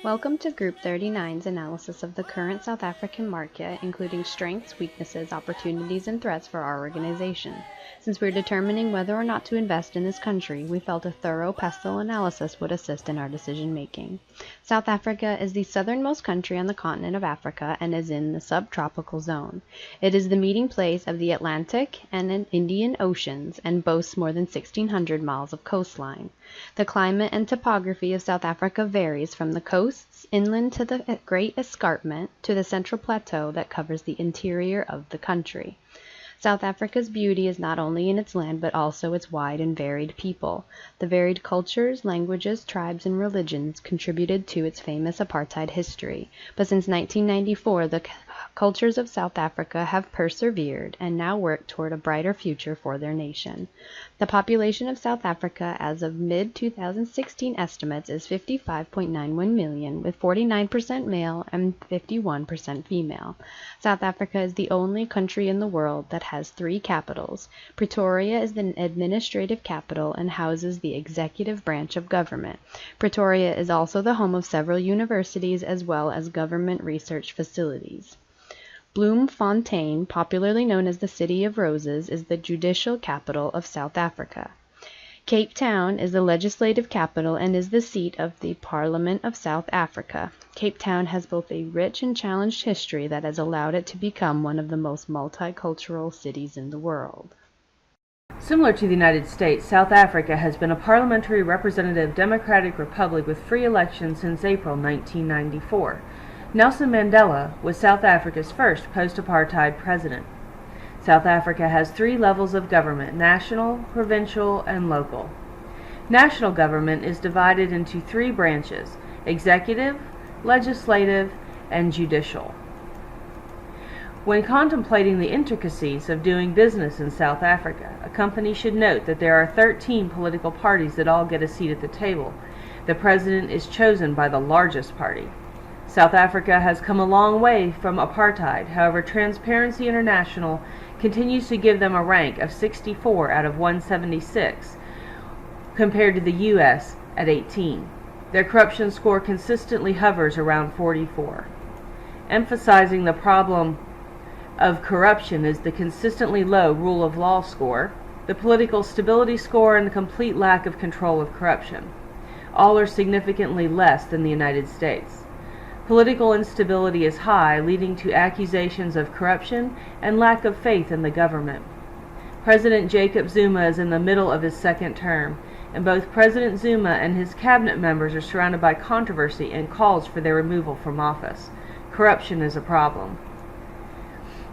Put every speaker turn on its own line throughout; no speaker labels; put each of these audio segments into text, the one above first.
Welcome to Group 39's analysis of the current South African market, including strengths, weaknesses, opportunities, and threats for our organization. Since we're determining whether or not to invest in this country, we felt a thorough PESTEL analysis would assist in our decision-making. South Africa is the southernmost country on the continent of Africa and is in the subtropical zone. It is the meeting place of the Atlantic and Indian Oceans and boasts more than 1,600 miles of coastline. The climate and topography of South Africa varies from the coasts inland to the Great Escarpment to the central plateau that covers the interior of the country. South Africa's beauty is not only in its land but also its wide and varied people. The varied cultures, languages, tribes, and religions contributed to its famous apartheid history, but since 1994 the cultures of South Africa have persevered and now work toward a brighter future for their nation. The population of South Africa as of mid-2016 estimates is 55.91 million, with 49% male and 51% female. South Africa is the only country in the world that has 3 capitals. Pretoria is the administrative capital and houses the executive branch of government. Pretoria is also the home of several universities as well as government research facilities. Bloemfontein, popularly known as the City of Roses, is the judicial capital of South Africa. Cape Town is the legislative capital and is the seat of the Parliament of South Africa. Cape Town has both a rich and challenged history that has allowed it to become one of the most multicultural cities in the world.
Similar to the United States, South Africa has been a parliamentary representative democratic republic with free elections since April 1994. Nelson Mandela was South Africa's first post-apartheid president. South Africa has 3 levels of government: national, provincial, and local. National government is divided into 3 branches: executive, legislative, and judicial. When contemplating the intricacies of doing business in South Africa, a company should note that there are 13 political parties that all get a seat at the table. The president is chosen by the largest party. South Africa has come a long way from apartheid. However, Transparency International continues to give them a rank of 64 out of 176, compared to the U.S. at 18. Their corruption score consistently hovers around 44. Emphasizing the problem of corruption is the consistently low rule of law score, the political stability score, and the complete lack of control of corruption. All are significantly less than the United States. Political instability is high, leading to accusations of corruption and lack of faith in the government. President Jacob Zuma is in the middle of his 2nd term, and both President Zuma and his cabinet members are surrounded by controversy and calls for their removal from office. Corruption is a problem.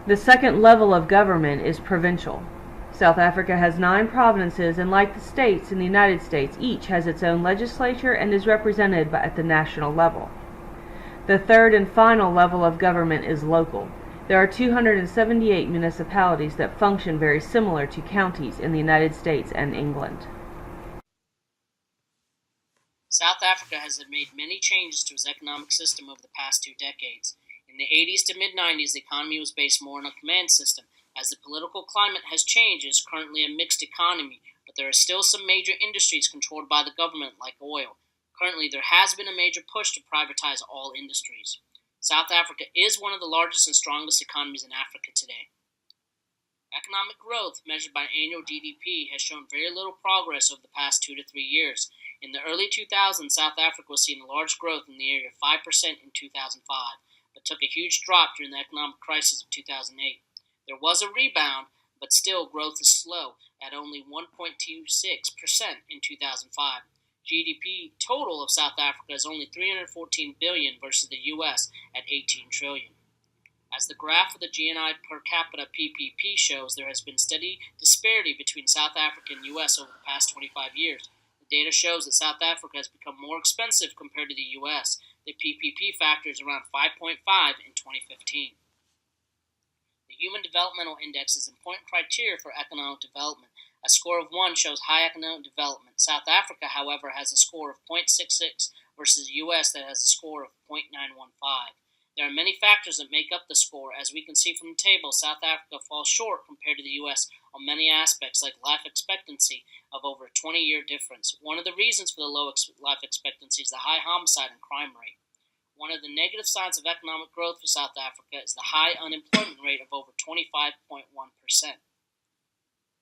The 2nd level of government is provincial. South Africa has 9 provinces, and like the states in the United States, each has its own legislature and is represented at the national level. The 3rd and final level of government is local. There are 278 municipalities that function very similar to counties in the United States and England.
South Africa has made many changes to its economic system over the past 2 decades. In the 80s to mid-90s, the economy was based more on a command system. As the political climate has changed, it is currently a mixed economy, but there are still some major industries controlled by the government, like oil. Currently, there has been a major push to privatize all industries. South Africa is one of the largest and strongest economies in Africa today. Economic growth, measured by annual GDP, has shown very little progress over the past 2 to 3 years. In the early 2000s, South Africa was seeing large growth in the area of 5% in 2005, but took a huge drop during the economic crisis of 2008. There was a rebound, but still growth is slow at only 1.26% in 2005. GDP total of South Africa is only $314 billion versus the U.S. at $18 trillion. As the graph of the GNI per capita PPP shows, there has been steady disparity between South Africa and U.S. over the past 25 years. The data shows that South Africa has become more expensive compared to the U.S. The PPP factor is around 5.5 in 2015. The Human Developmental Index is an important criteria for economic development. A score of 1 shows high economic development. South Africa, however, has a score of 0.66 versus the U.S. that has a score of 0.915. There are many factors that make up the score. As we can see from the table, South Africa falls short compared to the U.S. on many aspects, like life expectancy of over a 20-year difference. One of the reasons for the low life expectancy is the high homicide and crime rate. One of the negative signs of economic growth for South Africa is the high unemployment rate of over 25.1%.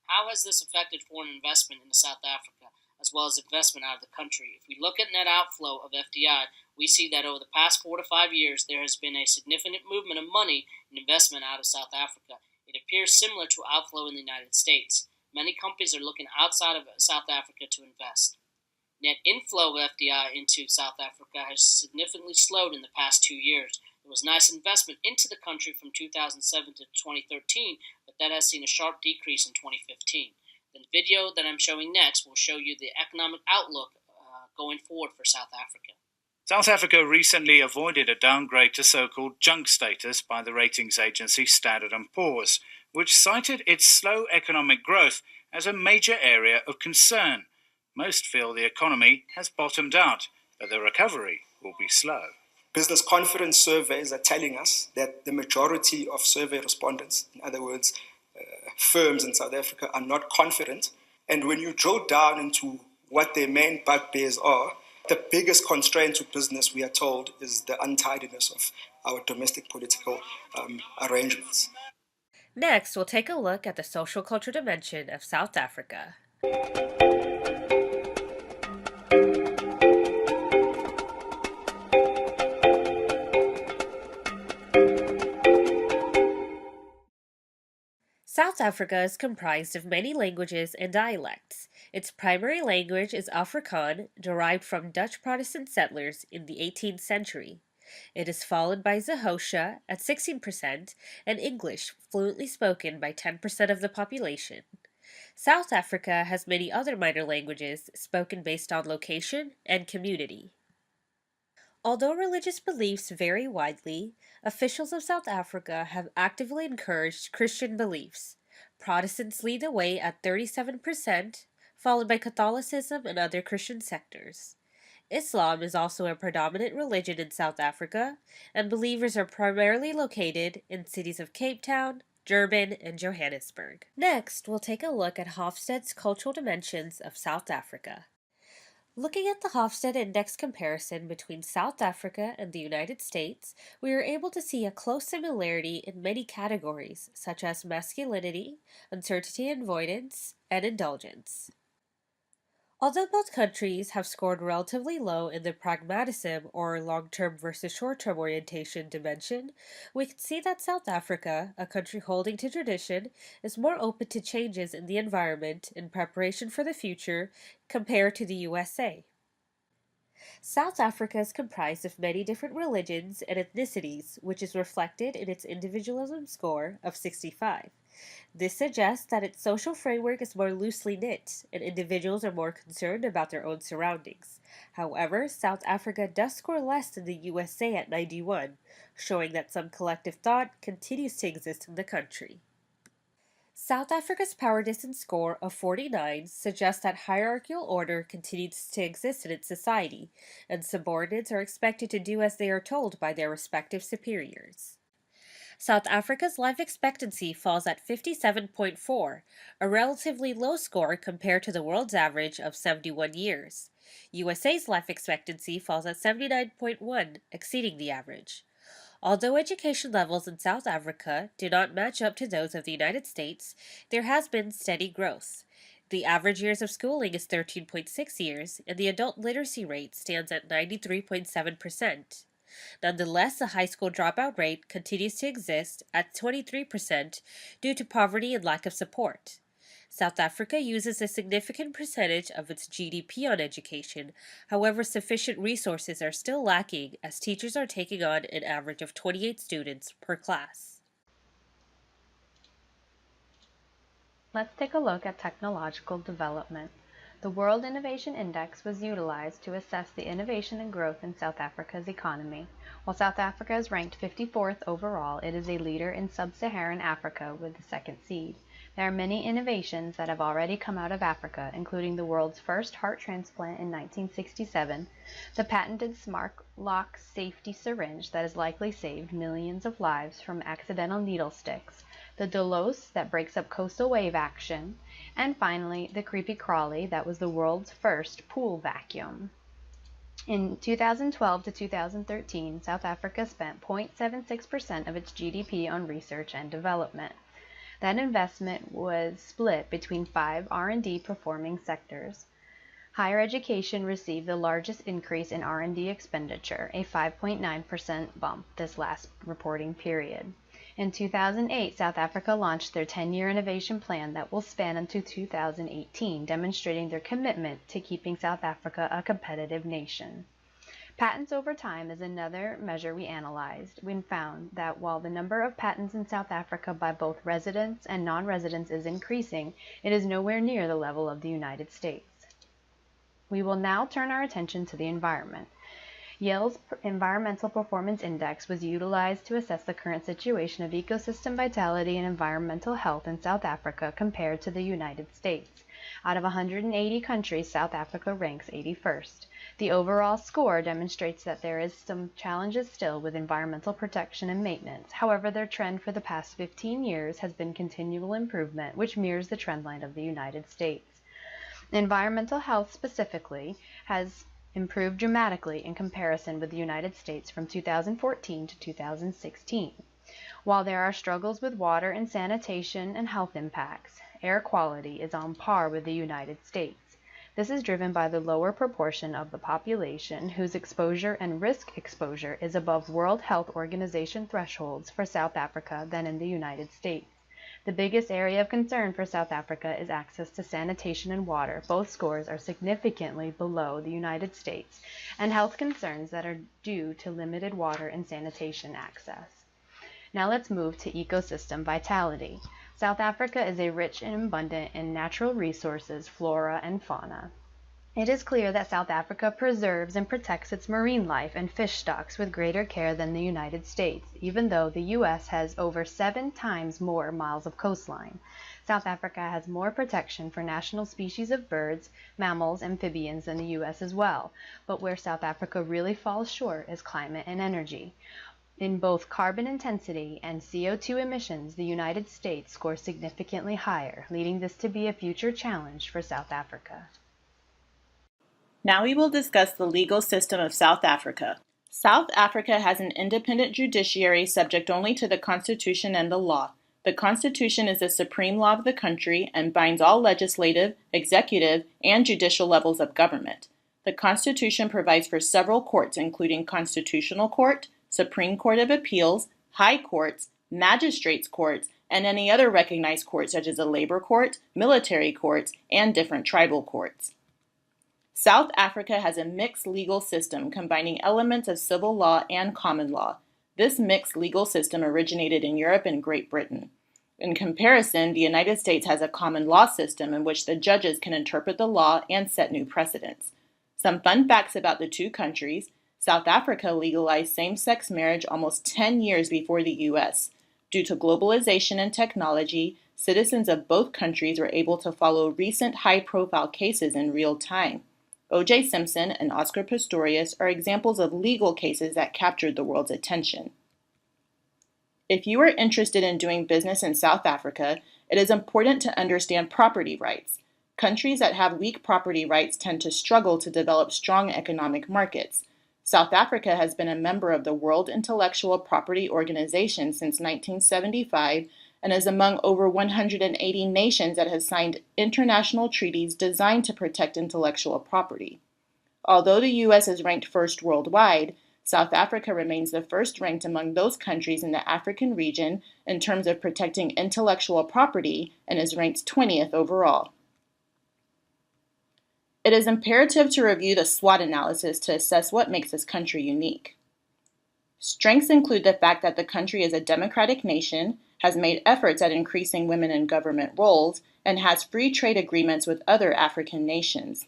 How has this affected foreign investment into South Africa, as well as investment out of the country? If we look at net outflow of FDI, we see that over the past 4 to 5 years, there has been a significant movement of money and investment out of South Africa. It appears similar to outflow in the United States. Many companies are looking outside of South Africa to invest. Net inflow of FDI into South Africa has significantly slowed in the past 2 years. There was nice investment into the country from 2007 to 2013, but that has seen a sharp decrease in 2015. The video that I'm showing next will show you the economic outlook going forward for South Africa.
South Africa recently avoided a downgrade to so-called junk status by the ratings agency Standard & Poor's, which cited its slow economic growth as a major area of concern. Most feel the economy has bottomed out, but the recovery will be slow.
Business confidence surveys are telling us that the majority of survey respondents, in other words, firms in South Africa, are not confident. And when you drill down into what their main bugbears are, the biggest constraint to business, we are told, is the untidiness of our domestic political arrangements.
Next, we'll take a look at the social culture dimension of South Africa. South Africa is comprised of many languages and dialects. Its primary language is Afrikaans, derived from Dutch Protestant settlers in the 18th century. It is followed by Xhosa at 16% and English, fluently spoken by 10% of the population. South Africa has many other minor languages spoken based on location and community. Although religious beliefs vary widely, officials of South Africa have actively encouraged Christian beliefs. Protestants lead the way at 37%, followed by Catholicism and other Christian sectors. Islam is also a predominant religion in South Africa, and believers are primarily located in cities of Cape Town, Durban, and Johannesburg. Next, we'll take a look at Hofstede's cultural dimensions of South Africa. Looking at the Hofstede Index comparison between South Africa and the United States, we are able to see a close similarity in many categories, such as masculinity, uncertainty and avoidance, and indulgence. Although both countries have scored relatively low in the pragmatism or long-term versus short-term orientation dimension, we can see that South Africa, a country holding to tradition, is more open to changes in the environment in preparation for the future compared to the USA. South Africa is comprised of many different religions and ethnicities, which is reflected in its individualism score of 65. This suggests that its social framework is more loosely knit, and individuals are more concerned about their own surroundings. However, South Africa does score less than the USA at 91, showing that some collective thought continues to exist in the country. South Africa's power distance score of 49 suggests that hierarchical order continues to exist in its society, and subordinates are expected to do as they are told by their respective superiors. South Africa's life expectancy falls at 57.4, a relatively low score compared to the world's average of 71 years. USA's life expectancy falls at 79.1, exceeding the average. Although education levels in South Africa do not match up to those of the United States, there has been steady growth. The average years of schooling is 13.6 years, and the adult literacy rate stands at 93.7%. Nonetheless, the high school dropout rate continues to exist at 23% due to poverty and lack of support. South Africa uses a significant percentage of its GDP on education. However, sufficient resources are still lacking as teachers are taking on an average of 28 students per class.
Let's take a look at technological development. The World Innovation Index was utilized to assess the innovation and growth in South Africa's economy. While South Africa is ranked 54th overall, it is a leader in sub-Saharan Africa with the second seed. There are many innovations that have already come out of Africa, including the world's first heart transplant in 1967, the patented Smart Lock safety syringe that has likely saved millions of lives from accidental needle sticks, the Delos that breaks up coastal wave action, and finally, the Creepy Crawly that was the world's first pool vacuum. In 2012 to 2013, South Africa spent 0.76% of its GDP on research and development. That investment was split between 5 R&D performing sectors. Higher education received the largest increase in R&D expenditure, a 5.9% bump this last reporting period. In 2008, South Africa launched their 10-year innovation plan that will span until 2018, demonstrating their commitment to keeping South Africa a competitive nation. Patents over time is another measure we analyzed. We found that while the number of patents in South Africa by both residents and non-residents is increasing, it is nowhere near the level of the United States. We will now turn our attention to the environment. Yale's Environmental Performance Index was utilized to assess the current situation of ecosystem vitality and environmental health in South Africa compared to the United States. Out of 180 countries, South Africa ranks 81st. The overall score demonstrates that there is some challenges still with environmental protection and maintenance. However, their trend for the past 15 years has been continual improvement, which mirrors the trend line of the United States. Environmental health specifically has improved dramatically in comparison with the United States from 2014 to 2016. While there are struggles with water and sanitation and health impacts, air quality is on par with the United States. This is driven by the lower proportion of the population whose exposure and risk exposure is above World Health Organization thresholds for South Africa than in the United States. The biggest area of concern for South Africa is access to sanitation and water. Both scores are significantly below the United States, and health concerns that are due to limited water and sanitation access. Now let's move to ecosystem vitality. South Africa is rich and abundant in natural resources, flora, and fauna. It is clear that South Africa preserves and protects its marine life and fish stocks with greater care than the United States, even though the U.S. has over 7 times more miles of coastline. South Africa has more protection for national species of birds, mammals, amphibians than the U.S. as well, but where South Africa really falls short is climate and energy. In both carbon intensity and CO2 emissions, the United States scores significantly higher, leading this to be a future challenge for South Africa.
Now we will discuss the legal system of South Africa. South Africa has an independent judiciary subject only to the Constitution and the law. The Constitution is the supreme law of the country and binds all legislative, executive, and judicial levels of government. The Constitution provides for several courts, including Constitutional Court, Supreme Court of Appeals, High Courts, Magistrates' Courts, and any other recognized court such as a labor court, military courts, and different tribal courts. South Africa has a mixed legal system combining elements of civil law and common law. This mixed legal system originated in Europe and Great Britain. In comparison, the United States has a common law system in which the judges can interpret the law and set new precedents. Some fun facts about the two countries: South Africa legalized same-sex marriage almost 10 years before the U.S. Due to globalization and technology, citizens of both countries were able to follow recent high-profile cases in real time. O.J. Simpson and Oscar Pistorius are examples of legal cases that captured the world's attention. If you are interested in doing business in South Africa, it is important to understand property rights. Countries that have weak property rights tend to struggle to develop strong economic markets. South Africa has been a member of the World Intellectual Property Organization since 1975 and is among over 180 nations that have signed international treaties designed to protect intellectual property. Although the U.S. is ranked first worldwide, South Africa remains the first ranked among those countries in the African region in terms of protecting intellectual property and is ranked 20th overall. It is imperative to review the SWOT analysis to assess what makes this country unique. Strengths include the fact that the country is a democratic nation, has made efforts at increasing women in government roles, and has free trade agreements with other African nations.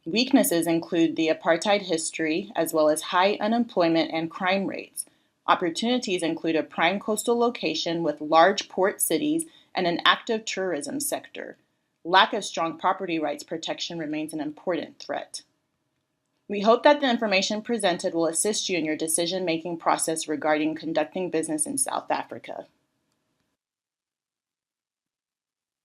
Weaknesses include the apartheid history, as well as high unemployment and crime rates. Opportunities include a prime coastal location with large port cities and an active tourism sector. Lack of strong property rights protection remains an important threat. We hope that the information presented will assist you in your decision-making process regarding conducting business in South Africa.